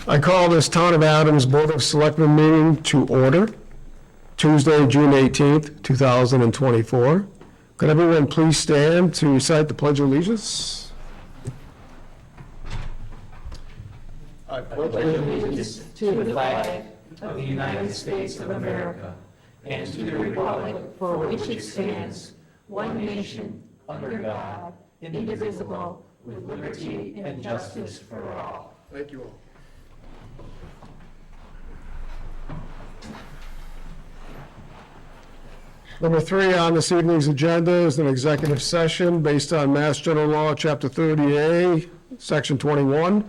I call this Town of Adams Board of Selectmen meeting to order, Tuesday, June 18th, 2024. Could everyone please stand to recite the Pledge of Allegiance? I pledge allegiance to the flag of the United States of America and to the republic for which it stands, one nation, under God, indivisible, with liberty and justice for all. Thank you all. Number 3 on this evening's agenda is an executive session based on Mass General Law, Chapter 30A, Section 21,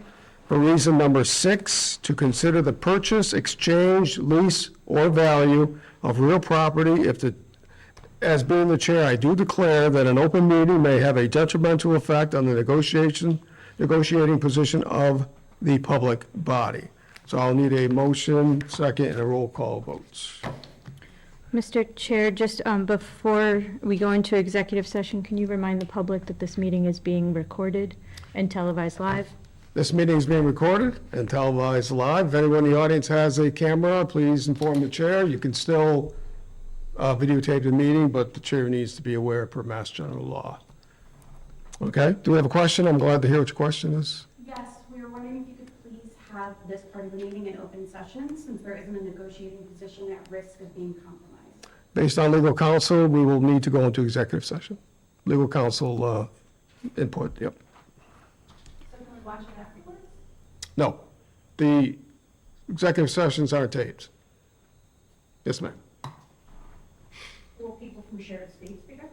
for reason number 6, to consider the purchase, exchange, lease, or value of real property if the, as being the chair, I do declare that an open meeting may have a detrimental effect on the negotiating position of the public body. So I'll need a motion, second, and a roll call vote. Mr. Chair, just before we go into executive session, can you remind the public that this meeting is being recorded and televised live? This meeting is being recorded and televised live. If anyone in the audience has a camera, please inform the chair. You can still videotape the meeting, but the chair needs to be aware per Mass General Law. Okay, do we have a question? I'm glad to hear what your question is. Yes, we were wondering if you could please have this part of the meeting in open session, since there isn't a negotiating position at risk of being compromised. Based on legal counsel, we will need to go into executive session. Legal counsel input, yep. So can we watch it afterwards? No, the executive sessions aren't taped. Yes, ma'am. Will people from shared space be there?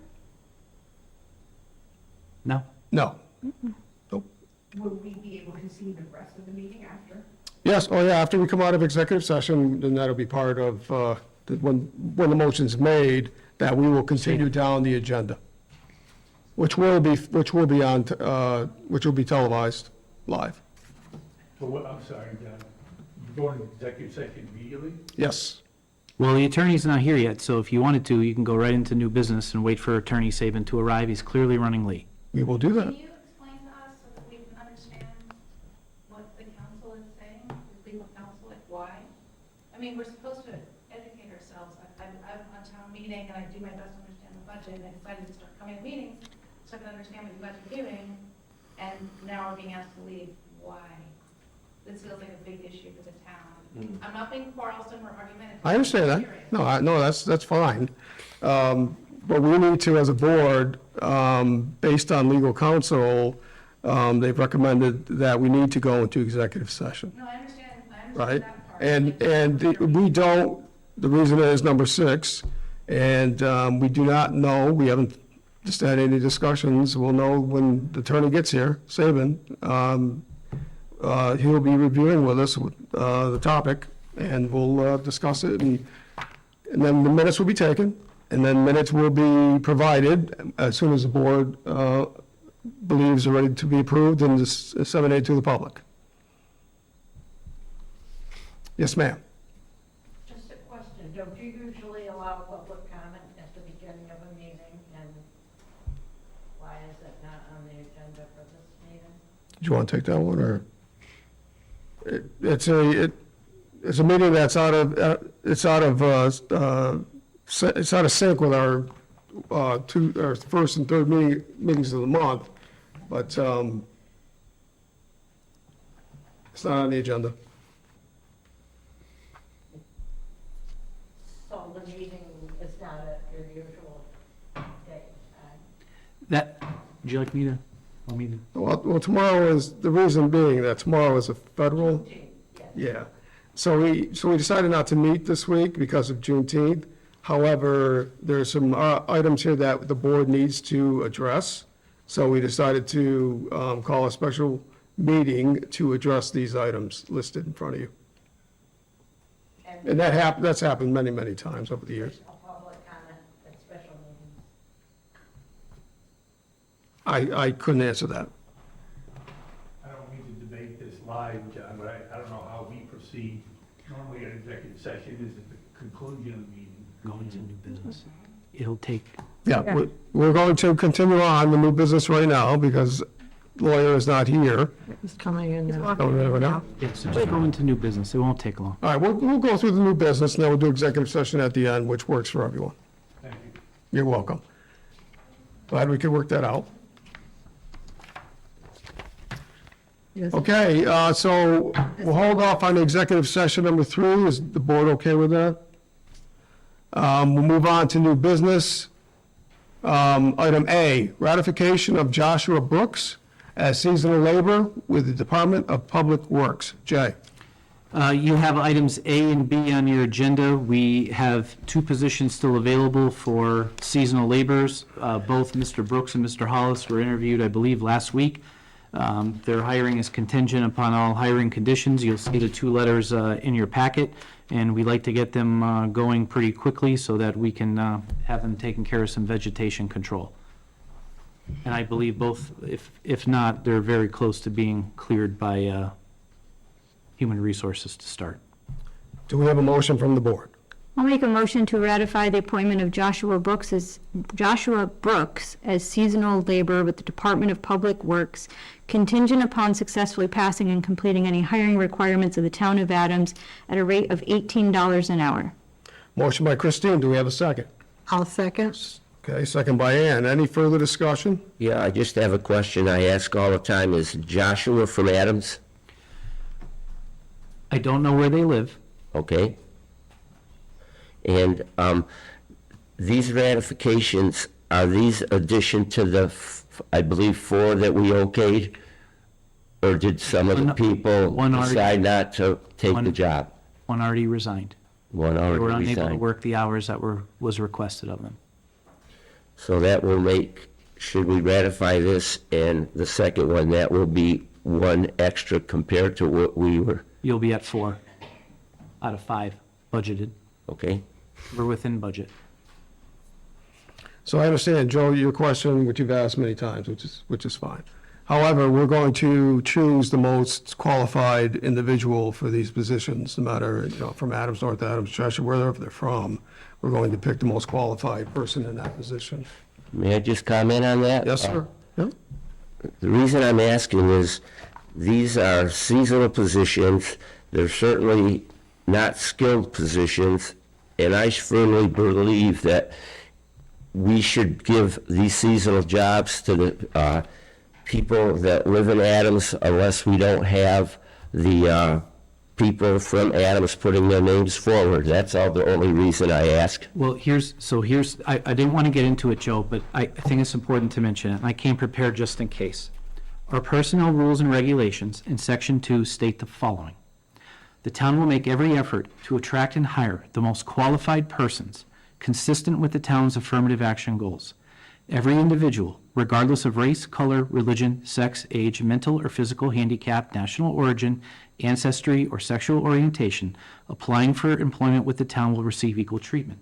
No. No. Nope. Will we be able to see the rest of the meeting after? Yes, oh yeah, after we come out of executive session, then that'll be part of, when the motion's made, that we will continue down the agenda, which will be televised live. So what, I'm sorry, John, you go into executive session immediately? Yes. Well, the attorney's not here yet, so if you wanted to, you can go right into new business and wait for Attorney Saban to arrive. He's clearly running late. We will do that. Can you explain to us so that we can understand what the council is saying, the legal counsel, like why? I mean, we're supposed to educate ourselves. I'm on town meeting and I do my best to understand the budget, and I decided to start coming to meetings so I can understand what you guys are doing, and now we're being asked to leave. Why? This feels like a big issue for the town. I'm not being quarrelsome or argumentative. I understand that. No, that's fine. But we need to, as a board, based on legal counsel, they've recommended that we need to go into executive session. No, I understand Right? that part. And we don't, the reason is number 6, and we do not know, we haven't just had any discussions. We'll know when the attorney gets here, Saban. He'll be reviewing with us the topic, and we'll discuss it, and then the minutes will be taken, and then minutes will be provided as soon as the board believes are ready to be approved and disseminated to the public. Yes, ma'am. Just a question, don't you usually allow public comment at the beginning of a meeting, and why is it not on the agenda for this meeting? Do you want to take that one, or? It's a meeting that's out of sync with our first and third meetings of the month, but it's not on the agenda. So the meeting is not at your usual date, That, would you like me to? Want me to? Well, tomorrow is, the reason being that tomorrow is a federal, yes. yeah. So we decided not to meet this week because of Juneteenth. However, there's some items here that the board needs to address. So we decided to call a special meeting to address these items listed in front of you. And that's happened many, many times over the years. A public comment at special meetings. I couldn't answer that. I don't mean to debate this live, John, but I don't know how we proceed. Normally an executive session is at the conclusion of the meeting. Go into new business. It'll take, Yeah, we're going to continue on the new business right now because lawyer is not here. It's coming in now. Oh, no, no. Yeah, so just go into new business. It won't take long. All right, we'll go through the new business, and then we'll do executive session at the end, which works for everyone. Thank you. You're welcome. Glad we could work that out. Yes. Okay, so we'll hold off on the executive session number 3. Is the board okay with that? We'll move on to new business. Item A, ratification of Joshua Brooks as seasonal labor with the Department of Public Works. Jay? You have items A and B on your agenda. We have 2 positions still available for seasonal laborers. Both Mr. Brooks and Mr. Hollis were interviewed, I believe, last week. Their hiring is contingent upon all hiring conditions. You'll see the 2 letters in your packet, and we'd like to get them going pretty quickly so that we can have them taking care of some vegetation control. And I believe both, if not, they're very close to being cleared by Human Resources to start. Do we have a motion from the board? I'll make a motion to ratify the appointment of Joshua Brooks as seasonal laborer with the Department of Public Works, contingent upon successfully passing and completing any hiring requirements of the town of Adams at a rate of $18 an hour. Motion by Christine, do we have a second? I'll second. Okay, second by Ann. Any further discussion? Yeah, I just have a question I ask all the time. Is Joshua from Adams? I don't know where they live. Okay. And these ratifications, are these addition to the, I believe, 4 that we okayed? Or did some of the people One already- decide not to take the one- job? One already resigned. One They were already unable to resigned. work the hours that was requested of them. So that will make, should we ratify this and the second one, that will be 1 extra compared to what we were, You'll be at 4 out of 5 budgeted. okay? We're within budget. So I understand, Joe, your question, which you've asked many times, which is fine. However, we're going to choose the most qualified individual for these positions, no matter, from Adams, North Adams, Cheshire, wherever they're from. We're going to pick the most qualified person in that position. May I just comment on that? Yes, sir? Yeah? The reason I'm asking is, these are seasonal positions, they're certainly not skilled positions, and I firmly believe that we should give these seasonal jobs to the people that live in Adams, unless we don't have the people from Adams putting their names forward. That's all, the only reason I ask. Well, I didn't want to get into it, Joe, but I think it's important to mention it, and I came prepared just in case. Our personnel rules and regulations in Section 2 state the following. The town will make every effort to attract and hire the most qualified persons consistent with the town's affirmative action goals. Every individual, regardless of race, color, religion, sex, age, mental or physical handicap, national origin, ancestry, or sexual orientation, applying for employment with the town will receive equal treatment.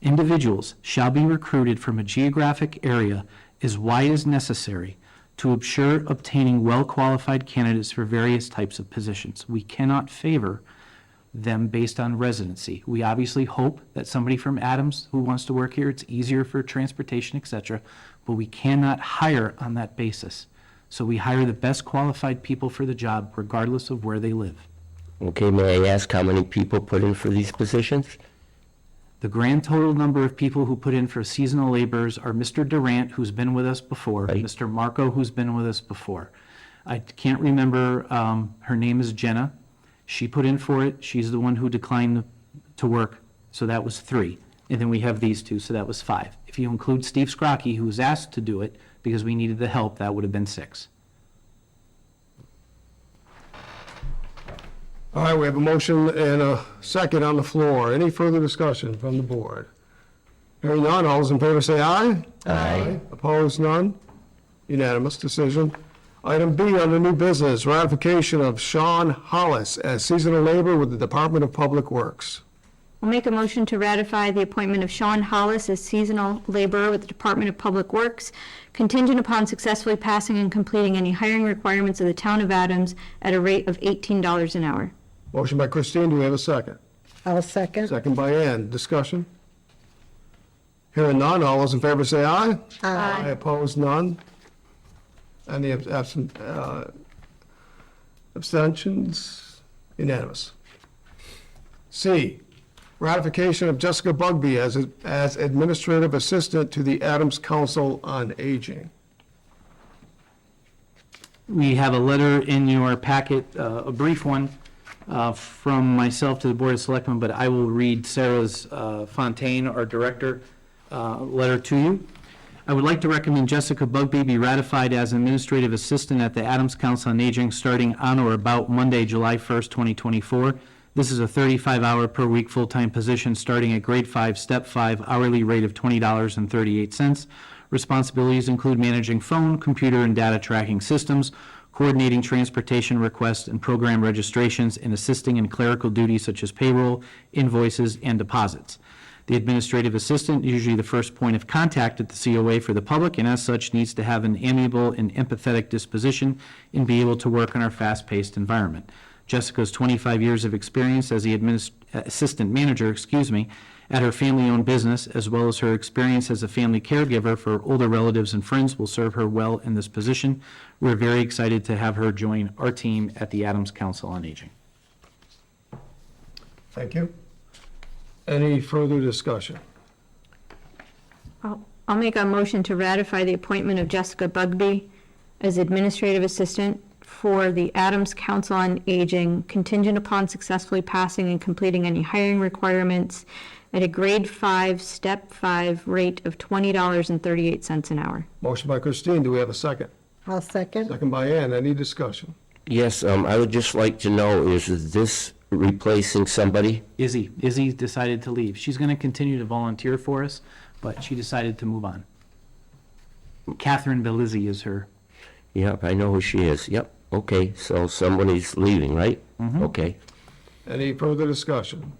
Individuals shall be recruited from a geographic area as wide as necessary to ensure obtaining well-qualified candidates for various types of positions. We cannot favor them based on residency. We obviously hope that somebody from Adams who wants to work here, it's easier for transportation, et cetera, but we cannot hire on that basis. So we hire the best qualified people for the job regardless of where they live. Okay, may I ask how many people put in for these positions? The grand total number of people who put in for seasonal laborers are Mr. Durant, who's been with us before, Right. Mr. Marco, who's been with us before. I can't remember, her name is Jenna. She put in for it. She's the one who declined to work, so that was 3. And then we have these 2, so that was 5. If you include Steve Scrocky, who was asked to do it because we needed the help, that would have been 6. All right, we have a motion and a second on the floor. Any further discussion from the board? Hearing none, all those in favor say aye. Aye. Opposed, none? Unanimous decision. Item B under new business, ratification of Sean Hollis as seasonal labor with the Department of Public Works. I'll make a motion to ratify the appointment of Sean Hollis as seasonal laborer with the Department of Public Works, contingent upon successfully passing and completing any hiring requirements of the town of Adams at a rate of $18 an hour. Motion by Christine, do we have a second? I'll second. Second by Ann, discussion? Hearing none, all those in favor say aye. Aye. Opposed, none? Any absent, Abstentions? Unanimous. C, ratification of Jessica Bugby as Administrative Assistant to the Adams Council on Aging. We have a letter in your packet, a brief one, from myself to the Board of Selectmen, but I will read Sarah's Fontaine, our director, letter to you. I would like to recommend Jessica Bugby be ratified as Administrative Assistant at the Adams Council on Aging starting on or about Monday, July 1st, 2024. This is a 35-hour per week full-time position starting at grade 5, step 5, hourly rate of $20.38. Responsibilities include managing phone, computer, and data tracking systems, coordinating transportation requests and program registrations, and assisting in clerical duties such as payroll, invoices, and deposits. The administrative assistant is usually the first point of contact at the COA for the public, and as such needs to have an amiable and empathetic disposition and be able to work in our fast-paced environment. Jessica's 25 years of experience as the assistant manager, at her family-owned business, as well as her experience as a family caregiver for older relatives and friends, will serve her well in this position. We're very excited to have her join our team at the Adams Council on Aging. Thank you. Any further discussion? I'll make a motion to ratify the appointment of Jessica Bugby as Administrative Assistant for the Adams Council on Aging, contingent upon successfully passing and completing any hiring requirements at a grade 5, step 5 rate of $20.38 an hour. Motion by Christine, do we have a second? I'll second. Second by Ann, any discussion? Yes, I would just like to know, is this replacing somebody? Izzy decided to leave. She's going to continue to volunteer for us, but she decided to move on. Catherine Belizzi is her. Yep, I know who she is. Yep, okay, so somebody's leaving, right? Okay. Any further discussion?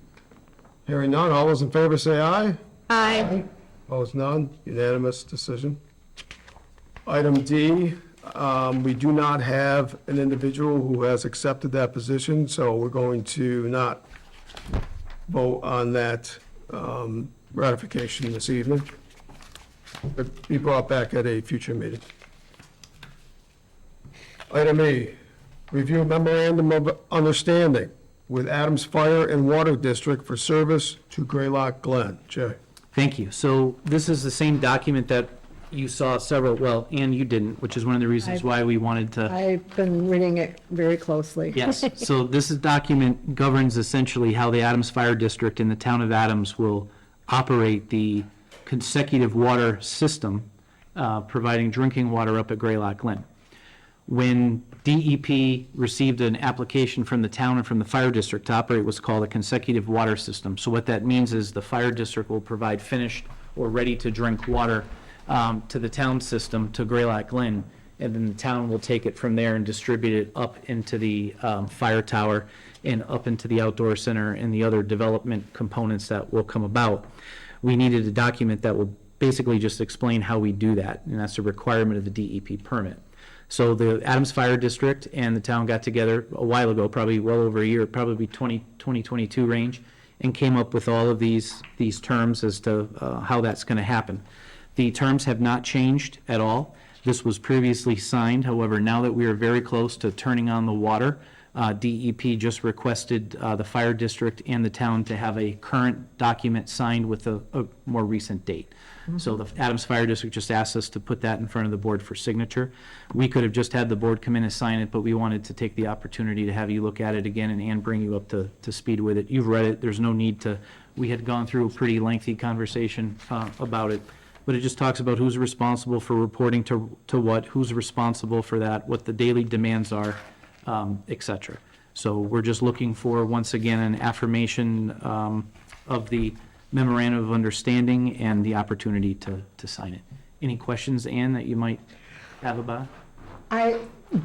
Hearing none, all those in favor say aye. Aye. Opposed, none, unanimous decision. Item D, we do not have an individual who has accepted that position, so we're going to not vote on that ratification this evening. But be brought back at a future meeting. Item E, review memorandum of understanding with Adams Fire and Water District for service to Graylock Glen. Jay. Thank you. So this is the same document that you saw several, and you didn't, which is one of the reasons why we wanted to. I've been reading it very closely. Yes, so this document governs essentially how the Adams Fire District in the town of Adams will operate the consecutive water system, providing drinking water up at Graylock Glen. When DEP received an application from the town and from the fire district to operate what's called a consecutive water system. So what that means is the fire district will provide finished or ready-to-drink water to the town system, to Graylock Glen, and then the town will take it from there and distribute it up into the fire tower and up into the outdoor center and the other development components that will come about. We needed a document that will basically just explain how we do that, and that's a requirement of the DEP permit. So the Adams Fire District and the town got together a while ago, probably well over a year, probably 2022 range, and came up with all of these terms as to how that's going to happen. The terms have not changed at all. This was previously signed. However, now that we are very close to turning on the water, DEP just requested the fire district and the town to have a current document signed with a more recent date. So the Adams Fire District just asked us to put that in front of the board for signature. We could have just had the board come in and sign it, but we wanted to take the opportunity to have you look at it again and bring you up to speed with it. You've read it. There's no need to, we had gone through a pretty lengthy conversation about it. But it just talks about who's responsible for reporting to what, who's responsible for that, what the daily demands are, et cetera. So we're just looking for, once again, an affirmation of the memorandum of understanding and the opportunity to sign it. Any questions, Ann, that you might have about it? I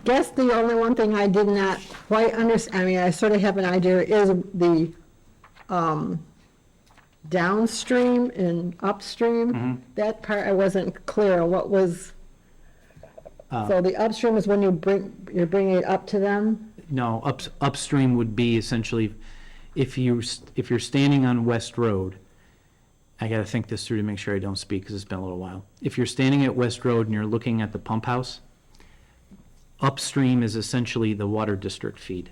guess the only one thing I did not quite understand, I mean, I sort of have an idea, is the downstream and upstream. That part I wasn't clear. What was, so the upstream is when you're bringing it up to them? No, upstream would be essentially, if you're standing on West Road, I got to think this through to make sure I don't speak because it's been a little while. If you're standing at West Road and you're looking at the pump house, Upstream is essentially the water district feed.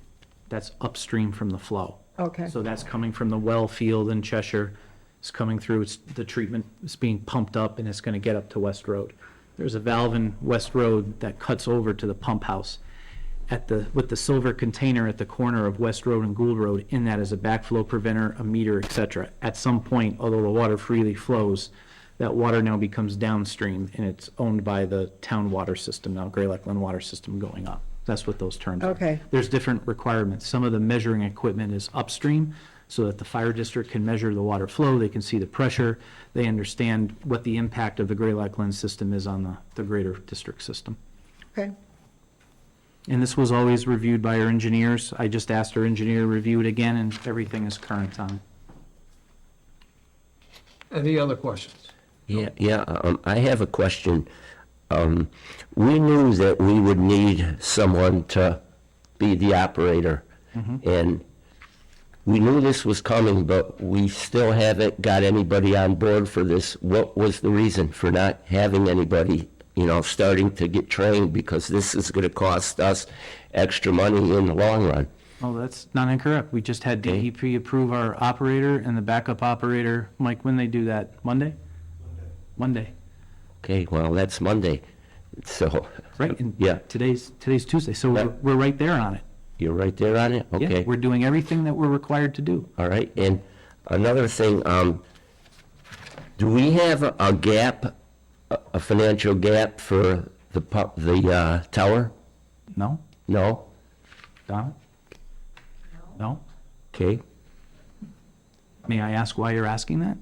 That's upstream from the flow. Okay. So that's coming from the well field in Cheshire. It's coming through, it's, the treatment is being pumped up and it's gonna get up to West Road. There's a valve in West Road that cuts over to the pump house. With the silver container at the corner of West Road and Gould Road, in that is a backflow preventer, a meter, et cetera. At some point, although the water freely flows, that water now becomes downstream and it's owned by the town water system now, Gray Lakeland Water System going up. That's what those terms are. Okay. There's different requirements. Some of the measuring equipment is upstream so that the fire district can measure the water flow, they can see the pressure, they understand what the impact of the Gray Lakeland system is on the greater district system. Okay. And this was always reviewed by our engineers. I just asked our engineer to review it again, and everything is current on it. Any other questions? I have a question. We knew that we would need someone to be the operator, and we knew this was coming, but we still haven't got anybody on board for this. What was the reason for not having anybody, starting to get trained? Because this is going to cost us extra money in the long run. Oh, that's not incorrect. We just had Okay. DEP approve our operator and the backup operator. Mike, when they do that? Monday? Monday. Okay, well, that's Monday, so. Right, and Yeah, today's Tuesday, so Yeah. we're right there on it. you're right there on it? Yeah, Okay. we're doing everything that we're required to do. All right, and another thing, do we have a gap, a financial gap for the tower? No? No? Donna? No? Okay. May I ask why you're asking that?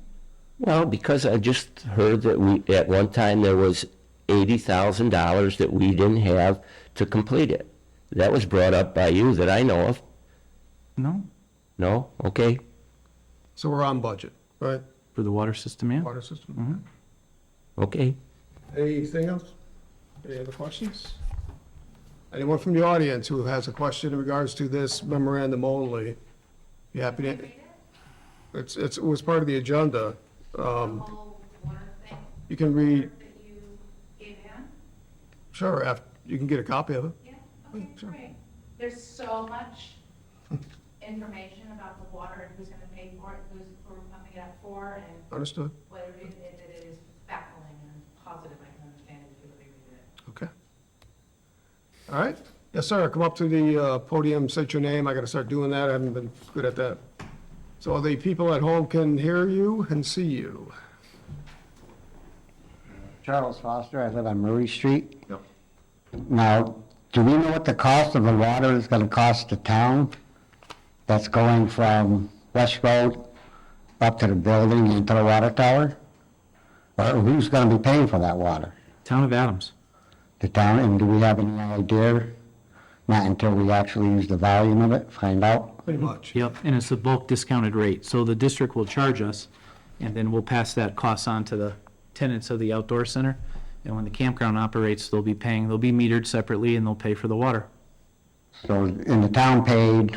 Well, because I just heard that at one time, there was $80,000 that we didn't have to complete it. That was brought up by you that I know of. No? No? Okay. So we're on budget, right? For the water system, yeah? Water system. Okay. Anything else? Any other questions? Anyone from the audience who has a question in regards to this memorandum only? You happy to? It was part of the agenda. whole water thing You can read, that you gave Ann? sure, you can get a copy of it. Yeah, okay, Sure. great. There's so much information about the water and who's gonna pay for it, who we're pumping it up for, and Understood. whether it is baffling and positive, I can understand it if you really read it. Okay. All right. Yes, sir. Come up to the podium, state your name. I got to start doing that. I haven't been good at that. So the people at home can hear you and see you. Charles Foster, I live on Murray Street. Yep. Now, do we know what the cost of the water is gonna cost the town that's going from West Road up to the building into the water tower? Or who's gonna be paying for that water? Town of Adams. The town, and do we have any idea? Not until we actually use the volume of it, find out? Pretty much. Yep, and it's a bulk discounted rate. So the district will charge us, and then we'll pass that cost on to the tenants of the outdoor center. And when the campground operates, they'll be metered separately, and they'll pay for the water. So, and the town paid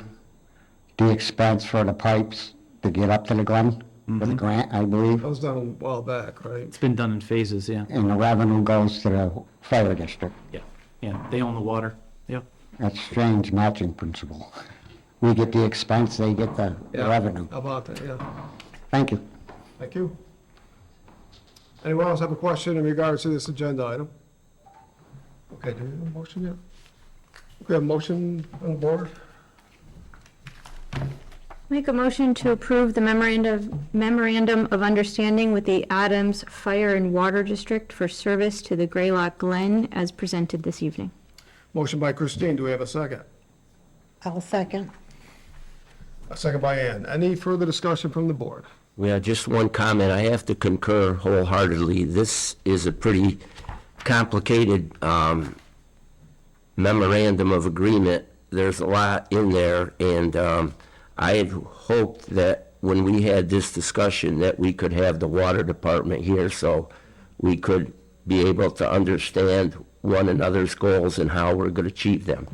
the expense for the pipes to get up to the Glen with the grant, I believe? That was done a while back, right? It's been done in phases, yeah. And the revenue goes to the fire district. Yeah, they own the water. Yep. That's strange matching principle. We get the expense, they get the Yeah. revenue. How about that? Yeah. Thank you. Thank you. Anyone else have a question in regards to this agenda item? Okay, do we have a motion yet? We have a motion on the board? Make a motion to approve the memorandum of understanding with the Adams Fire and Water District for service to the Greylock Glen as presented this evening. Motion by Christine. Do we have a second? I'll second. A second by Ann. Any further discussion from the board? Well, just one comment. I have to concur wholeheartedly. This is a pretty complicated memorandum of agreement. There's a lot in there, and I had hoped that when we had this discussion that we could have the water department here so we could be able to understand one another's goals and how we're going to achieve them.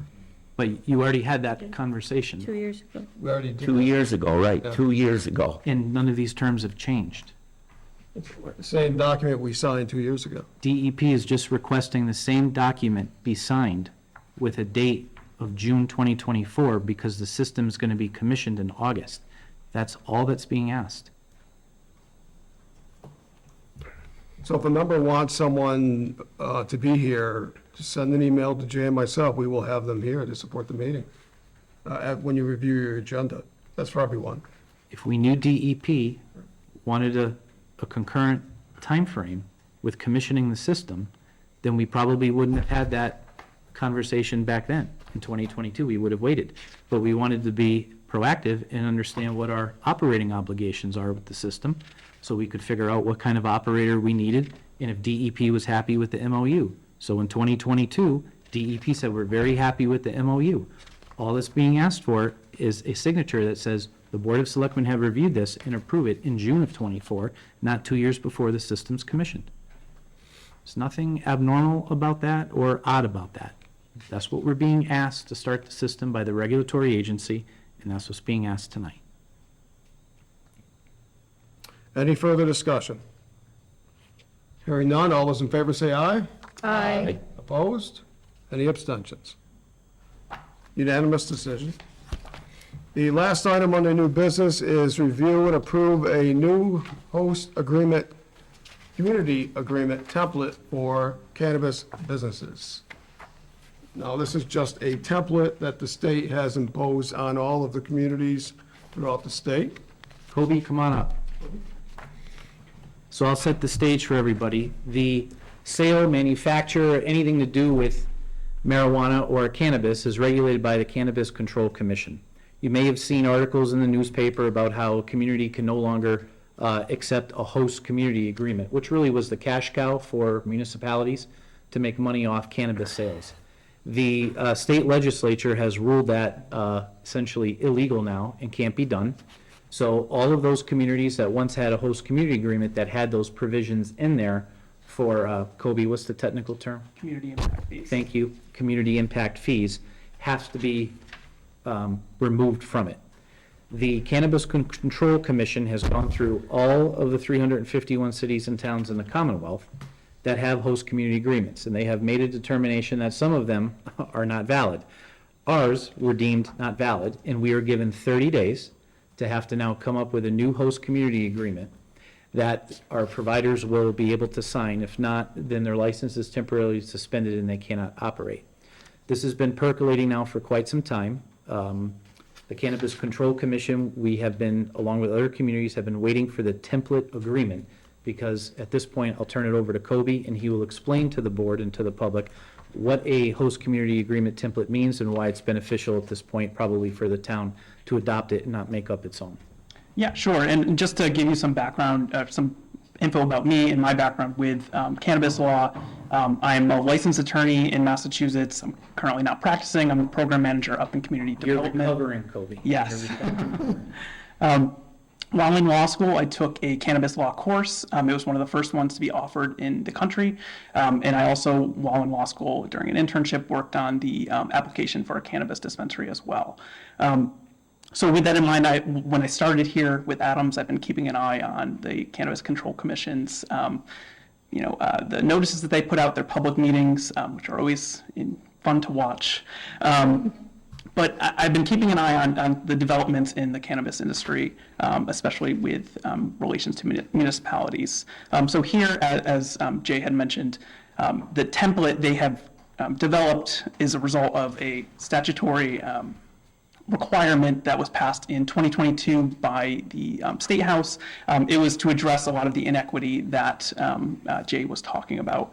But you already had that conversation, 2 years ago. We already did. 2 years ago, right, Yeah. 2 years ago. and none of these terms have changed. Same document we signed 2 years ago. DEP is just requesting the same document be signed with a date of June 2024 because the system is going to be commissioned in August. That's all that's being asked. So if a member wants someone to be here, just send an email to Jay and myself. We will have them here to support the meeting when you review your agenda. That's for everyone. If we knew DEP wanted a concurrent timeframe with commissioning the system, then we probably wouldn't have had that conversation back then in 2022. We would have waited. But we wanted to be proactive and understand what our operating obligations are with the system so we could figure out what kind of operator we needed and if DEP was happy with the MOU. So in 2022, DEP said, we're very happy with the MOU. All that's being asked for is a signature that says the Board of Selectmen have reviewed this and approve it in June of '24, not 2 years before the system's commissioned. There's nothing abnormal about that or odd about that. That's what we're being asked to start the system by the regulatory agency, and that's what's being asked tonight. Any further discussion? Hearing none, all those in favor say aye. Aye. Opposed? Any abstentions? Unanimous decision. The last item on the new business is review and approve a new host agreement, community agreement template for cannabis businesses. Now, this is just a template that the state has imposed on all of the communities throughout the state. Kobe, come on up. So I'll set the stage for everybody. The sale, manufacture, anything to do with marijuana or cannabis is regulated by the Cannabis Control Commission. You may have seen articles in the newspaper about how a community can no longer accept a host community agreement, which really was the cash cow for municipalities to make money off cannabis sales. The state legislature has ruled that essentially illegal now and can't be done. So all of those communities that once had a host community agreement that had those provisions in there for, Kobe, what's the technical term? Community impact fees. Thank you, community impact fees, has to be removed from it. The Cannabis Control Commission has gone through all of the 351 cities and towns in the Commonwealth that have host community agreements, and they have made a determination that some of them are not valid. Ours were deemed not valid, and we are given 30 days to have to now come up with a new host community agreement that our providers will be able to sign. If not, then their license is temporarily suspended and they cannot operate. This has been percolating now for quite some time. The Cannabis Control Commission, we have been, along with other communities, have been waiting for the template agreement, because at this point, I'll turn it over to Kobe, and he will explain to the board and to the public what a host community agreement template means and why it's beneficial at this point, probably for the town to adopt it and not make up its own. Yeah, sure. And just to give you some background, some info about me and my background with cannabis law, I'm a licensed attorney in Massachusetts. I'm currently not practicing. I'm a program manager up in community You're development. recovering, Kobe. Yes. While in law school, I took a cannabis law course. It was one of the first ones to be offered in the country. And I also, while in law school, during an internship, worked on the application for a cannabis dispensary as well. So with that in mind, when I started here with Adams, I've been keeping an eye on the Cannabis Control Commission's, the notices that they put out, their public meetings, which are always fun to watch. But I've been keeping an eye on the developments in the cannabis industry, especially with relations to municipalities. So here, as Jay had mentioned, the template they have developed is a result of a statutory requirement that was passed in 2022 by the State House. It was to address a lot of the inequity that Jay was talking about.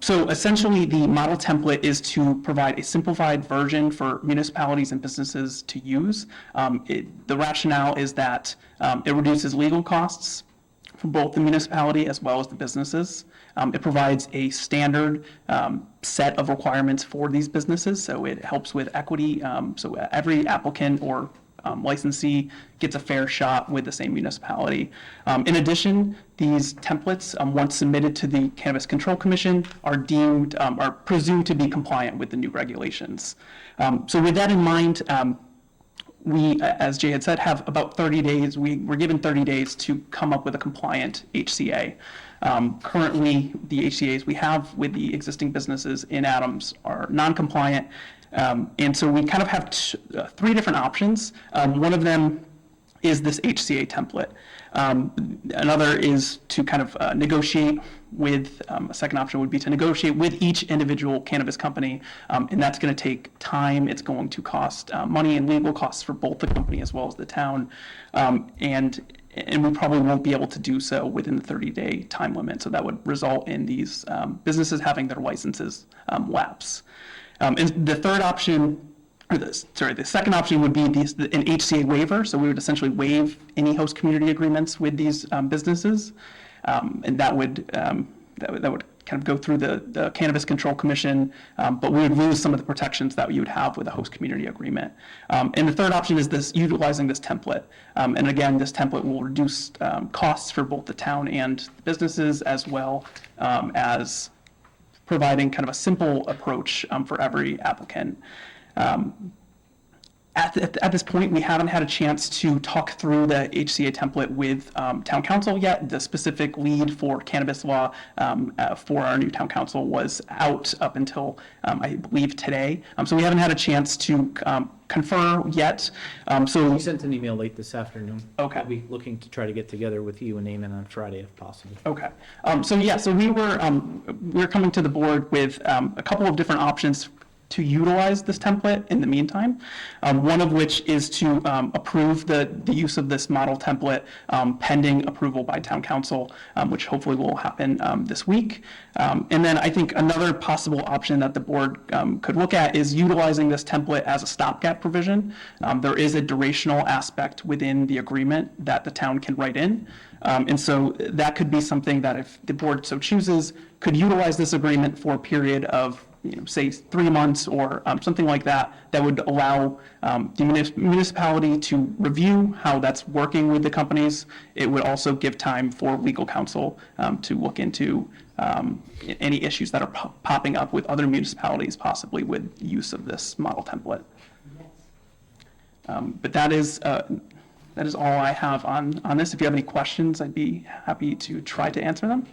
So essentially, the model template is to provide a simplified version for municipalities and businesses to use. The rationale is that it reduces legal costs for both the municipality as well as the businesses. It provides a standard set of requirements for these businesses, so it helps with equity. So every applicant or licensee gets a fair shot with the same municipality. In addition, these templates, once submitted to the Cannabis Control Commission, are presumed to be compliant with the new regulations. So with that in mind, we, as Jay had said, have about 30 days. We're given 30 days to come up with a compliant HCA. Currently, the HCAs we have with the existing businesses in Adams are non-compliant. And so we kind of have three different options. One of them is this HCA template. Another is to kind of negotiate with, a second option would be to negotiate with each individual cannabis company, and that's going to take time. It's going to cost money and legal costs for both the company as well as the town, and we probably won't be able to do so within the 30-day time limit. So that would result in these businesses having their licenses lapse. And the third option, the second option would be an HCA waiver. So we would essentially waive any host community agreements with these businesses, and that would kind of go through the Cannabis Control Commission, but we would lose some of the protections that you would have with a host community agreement. And the third option is utilizing this template. And again, this template will reduce costs for both the town and the businesses, as well as providing kind of a simple approach for every applicant. At this point, we haven't had a chance to talk through the HCA template with town council yet. The specific lead for cannabis law for our new town council was out up until, I believe, today. So we haven't had a chance to confer yet. We sent an email late this afternoon. Okay. We'll be looking to try to get together with you and Eamon on Friday if possible. Okay. So we're coming to the board with a couple of different options to utilize this template in the meantime. One of which is to approve the use of this model template pending approval by town council, which hopefully will happen this week. And then I think another possible option that the board could look at is utilizing this template as a stopgap provision. There is a durational aspect within the agreement that the town can write in. And so that could be something that, if the board so chooses, could utilize this agreement for a period of, say 3 months or something like that, that would allow the municipality to review how that's working with the companies. It would also give time for legal counsel to look into any issues that are popping up with other municipalities, possibly with use of this model template. But that is all I have on this. If you have any questions, I'd be happy to try to answer them.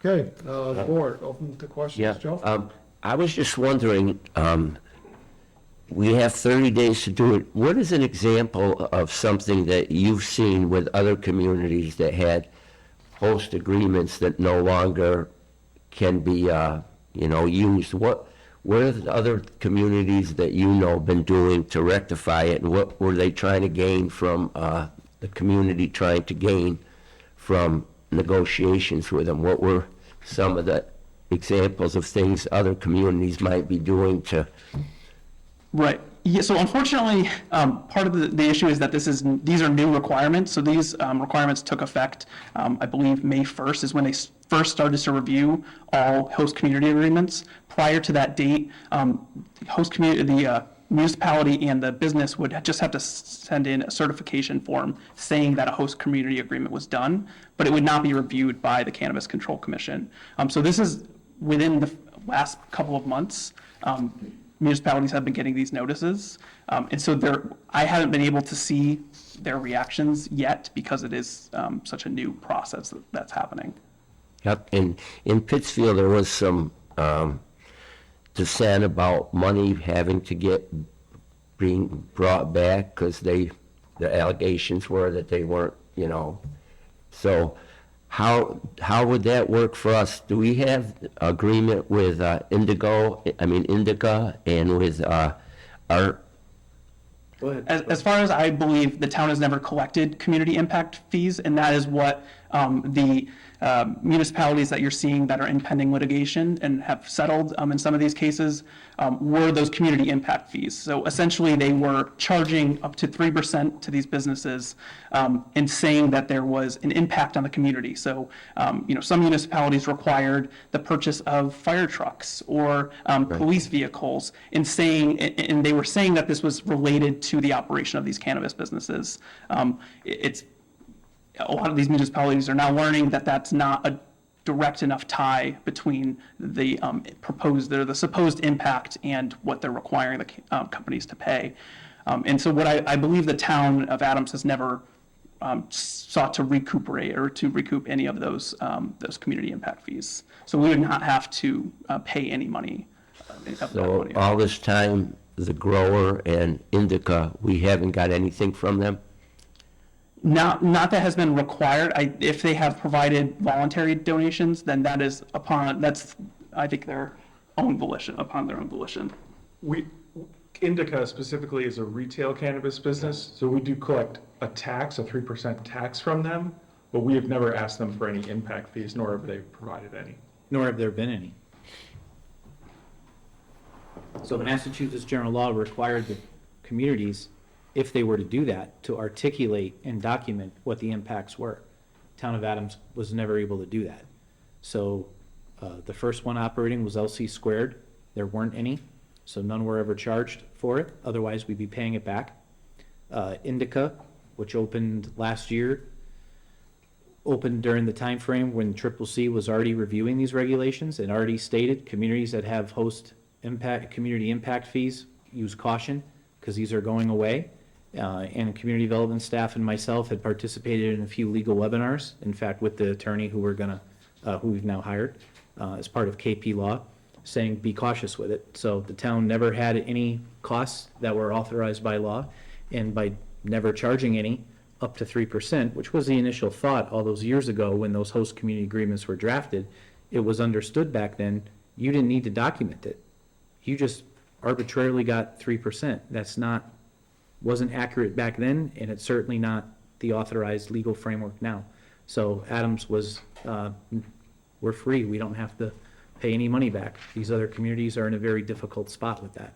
Okay, board, open to questions, Yeah, Joe? I was just wondering, we have 30 days to do it. What is an example of something that you've seen with other communities that had host agreements that no longer can be, used? What are the other communities that been doing to rectify it, and what were they trying to gain from, the community trying to gain from negotiations with them? What were some of the examples of things other communities might be doing to? Right. Yeah, so unfortunately, part of the issue is that these are new requirements. So these requirements took effect, I believe, May 1st is when they first started to review all host community agreements. Prior to that date, the municipality and the business would just have to send in a certification form saying that a host community agreement was done, but it would not be reviewed by the Cannabis Control Commission. So this is within the last couple of months. Municipalities have been getting these notices. And so I haven't been able to see their reactions yet because it is such a new process that's happening. Yep, and in Pittsfield, there was some dissent about money having to being brought back because the allegations were that they weren't, So how would that work for us? Do we have agreement with Indica, and with Art? Go ahead. As far as I believe, the town has never collected community impact fees, and that is what the municipalities that you're seeing that are in pending litigation and have settled in some of these cases were those community impact fees. So essentially, they were charging up to 3% to these businesses and saying that there was an impact on the community. So, some municipalities required the purchase of fire trucks or police vehicles, and they were saying that this was related to the operation of these cannabis businesses. A lot of these municipalities are now learning that that's not direct enough tie between the the supposed impact and what they're requiring the companies to pay. And so what I believe the town of Adams has never sought to recuperate or to recoup any of those community impact fees. So we would not have to pay any money. Of that So money. all this time, the grower and Indica, we haven't got anything from them? Not that has been required. If they have provided voluntary donations, then that's, I think, their own volition, upon their own volition. Indica specifically is a retail cannabis business, so we do collect a tax, a 3% tax from them, but we have never asked them for any impact fees, nor have they provided any. Nor have there been any. So Massachusetts general law required the communities, if they were to do that, to articulate and document what the impacts were. Town of Adams was never able to do that. So the first one operating was LC Squared. There weren't any, so none were ever charged for it. Otherwise, we'd be paying it back. Indica, which opened last year, opened during the time frame when CCC was already reviewing these regulations and already stated communities that have community impact fees, use caution, because these are going away. And community development staff and myself had participated in a few legal webinars, in fact, with the attorney who we've now hired as part of KP Law, saying be cautious with it. So the town never had any costs that were authorized by law, and by never charging any, up to 3%, which was the initial thought all those years ago when those host community agreements were drafted, it was understood back then, you didn't need to document it. You just arbitrarily got 3%. Wasn't accurate back then, and it's certainly not the authorized legal framework now. So Adams was, we're free. We don't have to pay any money back. These other communities are in a very difficult spot with that.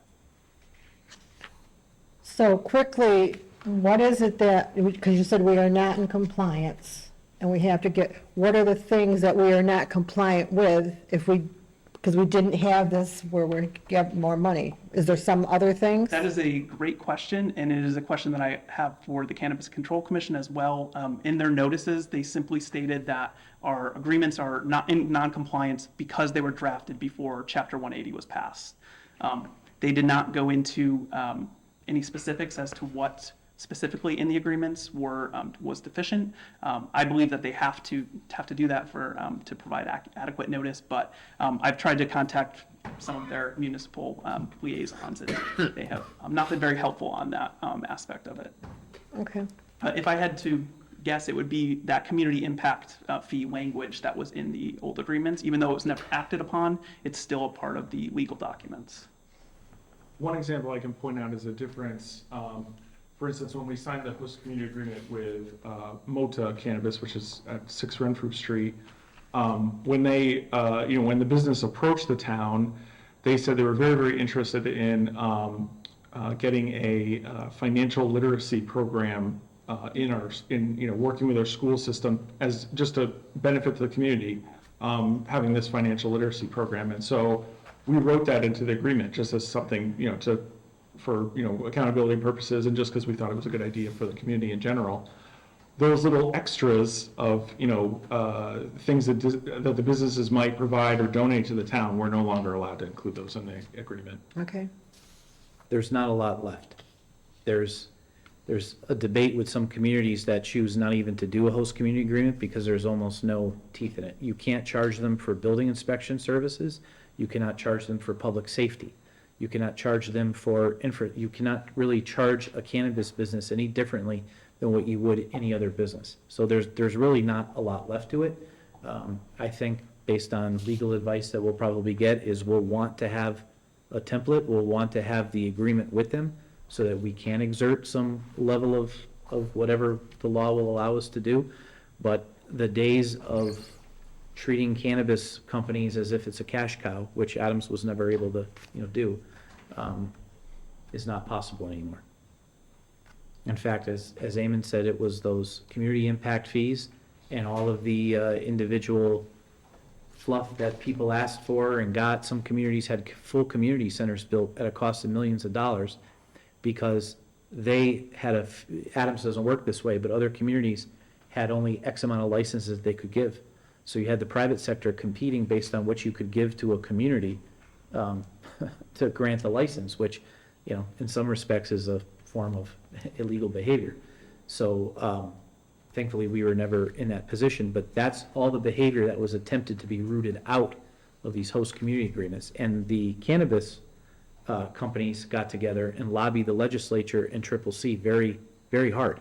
So quickly, what is it that, because you said we are not in compliance, and we have to what are the things that we are not compliant with because we didn't have this where we get more money? Is there some other things? That is a great question, and it is a question that I have for the Cannabis Control Commission as well. In their notices, they simply stated that our agreements are not in non-compliance because they were drafted before Chapter 180 was passed. They did not go into any specifics as to what specifically in the agreements was deficient. I believe that they have to do that to provide adequate notice, but I've tried to contact some of their municipal liaisons, and they have not been very helpful on that aspect of it. Okay. If I had to guess, it would be that community impact fee language that was in the old agreements. Even though it was never acted upon, it's still a part of the legal documents. One example I can point out is a difference. For instance, when we signed the host community agreement with Mota Cannabis, which is at 6 Renfrew Street, when they, when the business approached the town, they said they were very, very interested in getting a financial literacy program in working with our school system as just a benefit to the community, having this financial literacy program. And so we wrote that into the agreement just as something, for accountability purposes, and just because we thought it was a good idea for the community in general. Those little extras of things that the businesses might provide or donate to the town, we're no longer allowed to include those in the agreement. Okay. There's not a lot left. There's a debate with some communities that choose not even to do a host community agreement because there's almost no teeth in it. You can't charge them for building inspection services. You cannot charge them for public safety. You cannot charge them for you cannot really charge a cannabis business any differently than what you would any other business. So there's really not a lot left to it. I think based on legal advice that we'll probably get is we'll want to have a template, we'll want to have the agreement with them so that we can exert some level of whatever the law will allow us to do. But the days of treating cannabis companies as if it's a cash cow, which Adams was never able to do, is not possible anymore. In fact, as Eamon said, it was those community impact fees and all of the individual fluff that people asked for and got. Some communities had full community centers built at a cost of millions of dollars because they had Adams doesn't work this way, but other communities had only X amount of licenses they could give. So you had the private sector competing based on what you could give to a community to grant the license, which, you know, in some respects is a form of illegal behavior. So thankfully, we were never in that position, but that's all the behavior that was attempted to be rooted out of these host community agreements. And the cannabis companies got together and lobbied the legislature and Triple C very, very hard.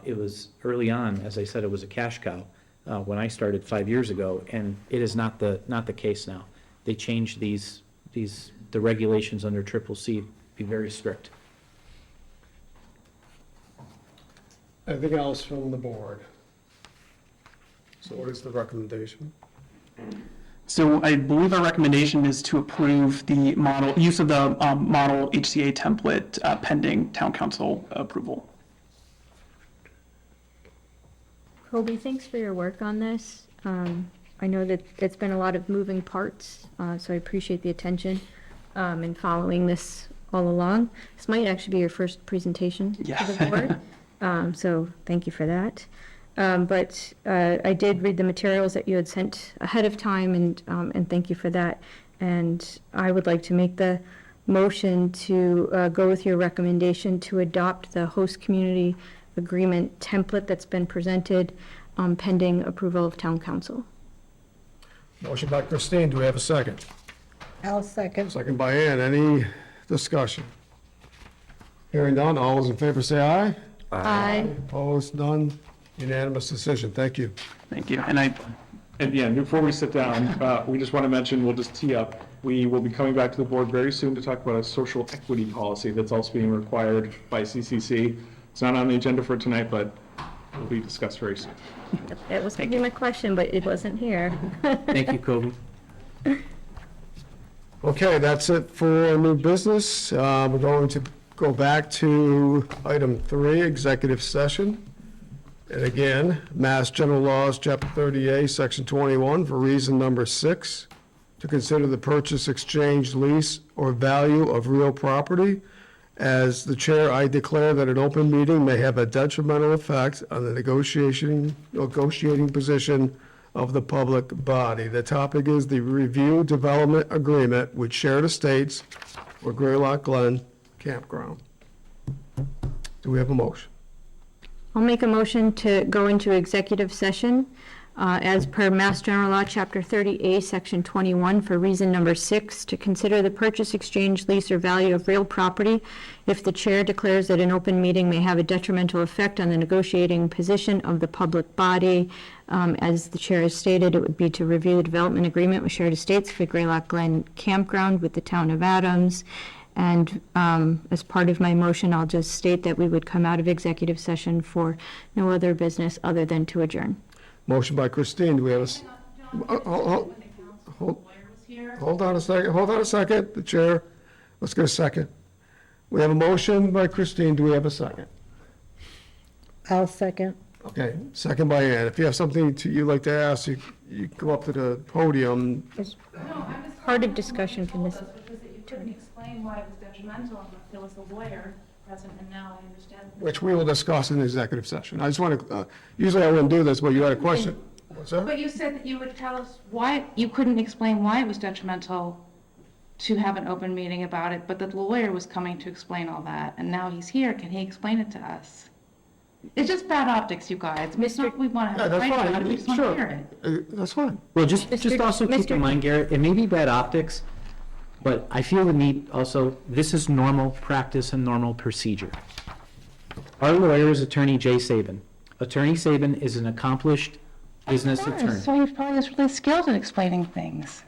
It was early on, as I said, it was a cash cow when I started 5 years ago, and it is not the case now. They changed the regulations under Triple C to be very strict. Anything else from the board? So what is the recommendation? So I believe our recommendation is to approve the model, use of the model HCA template pending town council approval. Kobe, thanks for your work on this. I know that it's been a lot of moving parts, so I appreciate the attention in following this all along. This might actually be your first presentation to the board, so thank you for that. But I did read the materials that you had sent ahead of time, and thank you for that. And I would like to make the motion to go with your recommendation to adopt the host community agreement template that's been presented pending approval of town council. Motion by Christine, do we have a second? I'll second. Second by Ann, any discussion? Hearing none, all those in favor say aye. Aye. Opposed, none, unanimous decision, thank you. Thank you. And yeah, before we sit down, we just want to mention, we'll just tee up, we will be coming back to the board very soon to talk about a social equity policy that's also being required by CCC. It's not on the agenda for tonight, but will be discussed very soon. That was going to be my question, but it wasn't here. Thank you, Kobe. Okay, that's it for new business. We're going to go back to item 3, executive session. And again, Mass General Laws, Chapter 30A, Section 21, for reason number 6, to consider the purchase, exchange, lease, or value of real property. As the chair, I declare that an open meeting may have a detrimental effect on the negotiating position of the public body. The topic is the review development agreement with Shared Estates for Greylock Glen Campground. Do we have a motion? I'll make a motion to go into executive session as per Mass General Law, Chapter 30A, Section 21, for reason number 6, to consider the purchase, exchange, lease, or value of real property if the chair declares that an open meeting may have a detrimental effect on the negotiating position of the public body. As the chair has stated, it would be to review the development agreement with Shared Estates for Greylock Glen Campground with the town of Adams. And as part of my motion, I'll just state that we would come out of executive session for no other business other than to adjourn. Motion by Christine, do we have hold on a second, the chair, let's get a second. We have a motion by Christine, do we have a second? I'll second. Okay, second by Ann. If you have something you'd like to ask, you go up to the podium. Part of discussion can this. Because that you couldn't explain why it was detrimental unless there was a lawyer present, and now I understand. Which we will discuss in the executive session. I just want to, usually I wouldn't do this, but you had a question. What's that? But you said that you would tell us why, you couldn't explain why it was detrimental to have an open meeting about it, but the lawyer was coming to explain all that, and now he's here, can he explain it to us? It's just bad optics, you guys. It's not, we want to Yeah, have a that's fight about it, we fine, just want to sure. hear it. That's fine. Well, just also keep in mind, Garrett, it may be bad optics, but I feel the need also, this is normal practice and normal procedure. Our lawyer is Attorney Jay Sabin. Attorney Sabin is an accomplished business attorney. So he probably is really skilled at explaining things.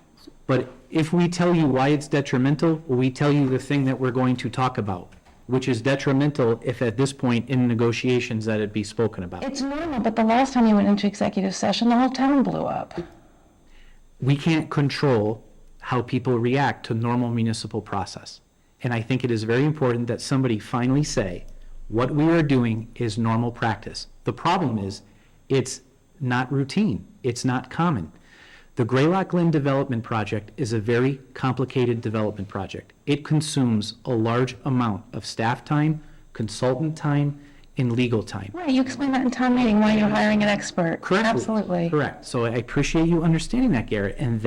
But if we tell you why it's detrimental, we tell you the thing that we're going to talk about, which is detrimental if at this point in negotiations that it be spoken about. It's normal, but the last time you went into executive session, the whole town blew up. We can't control how people react to normal municipal process. And I think it is very important that somebody finally say, what we are doing is normal practice. The problem is, it's not routine. It's not common. The Greylock Glen Development Project is a very complicated development project. It consumes a large amount of staff time, consultant time, in legal time. Right, you explained that in town meeting, why you're hiring an expert. Correct. Absolutely. Correct. So I appreciate you understanding that, Garrett, and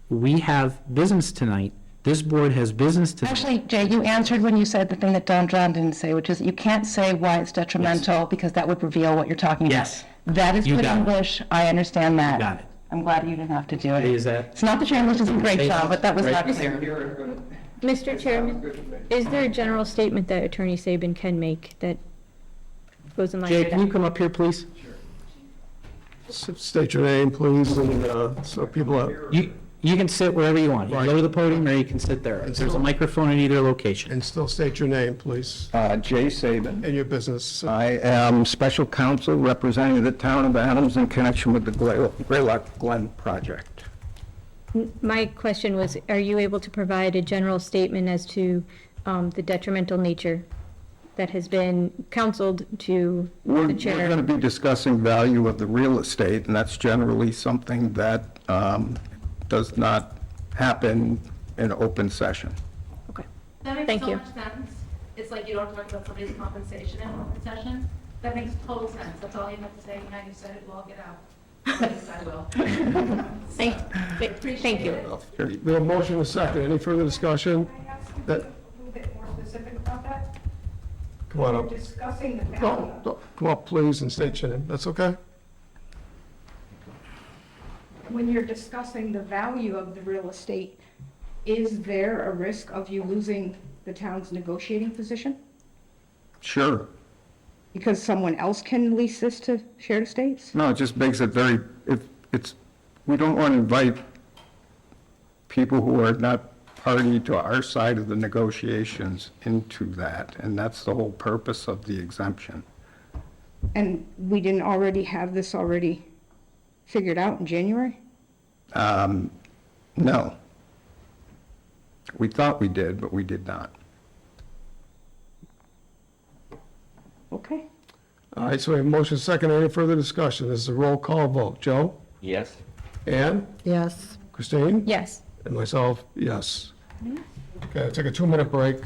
we have business tonight. This board has business tonight. Actually, Jay, you answered when you said the thing that John didn't say, which is you can't say why it's detrimental because that would reveal what you're talking about. Yes. That is You good got it. English. I understand that. Got it. I'm glad you didn't have to do it. Is that? It's not that your English isn't great, John, but that was Right. not clear. Mr. Chairman, is there a general statement that Attorney Saban can make that goes in line Jay, with can you that? come up here, please? State your name, please, and so people are. You can sit wherever you want. You can go to the podium or you can sit there. There's a microphone in either location. And still state your name, please, Jay Saban. and your business. I am special counsel representing the town of Adams in connection with the Greylock Glen project. My question was, are you able to provide a general statement as to the detrimental nature that has been counseled to We're the going chair? to be discussing value of the real estate, and that's generally something that does not happen in open session. Okay. That makes Thank so you. much sense. It's like you don't talk about somebody's compensation in open session. That makes total sense. That's all you have to say. Now you said it, well, get out. At least I will. Thank you. We have a motion and a second. Any further discussion? Can I ask you That- a little bit more specific about that? Come on We're up. discussing the value. Come up, please, and state your name. That's okay? When you're discussing the value of the real estate, is there a risk of you losing the town's negotiating position? Sure. Because someone else can lease this to shared estates? No, it just makes it very, we don't want to invite people who are not party to our side of the negotiations into that, and that's the whole purpose of the exemption. And we didn't already have this already figured out in January? No. We thought we did, but we did not. Okay. All right, so we have a motion and a second. Any further discussion? This is a roll call vote. Joe? Yes? Ann? Yes. Christine? Yes. And myself, yes. Okay, I'll take a 2-minute break.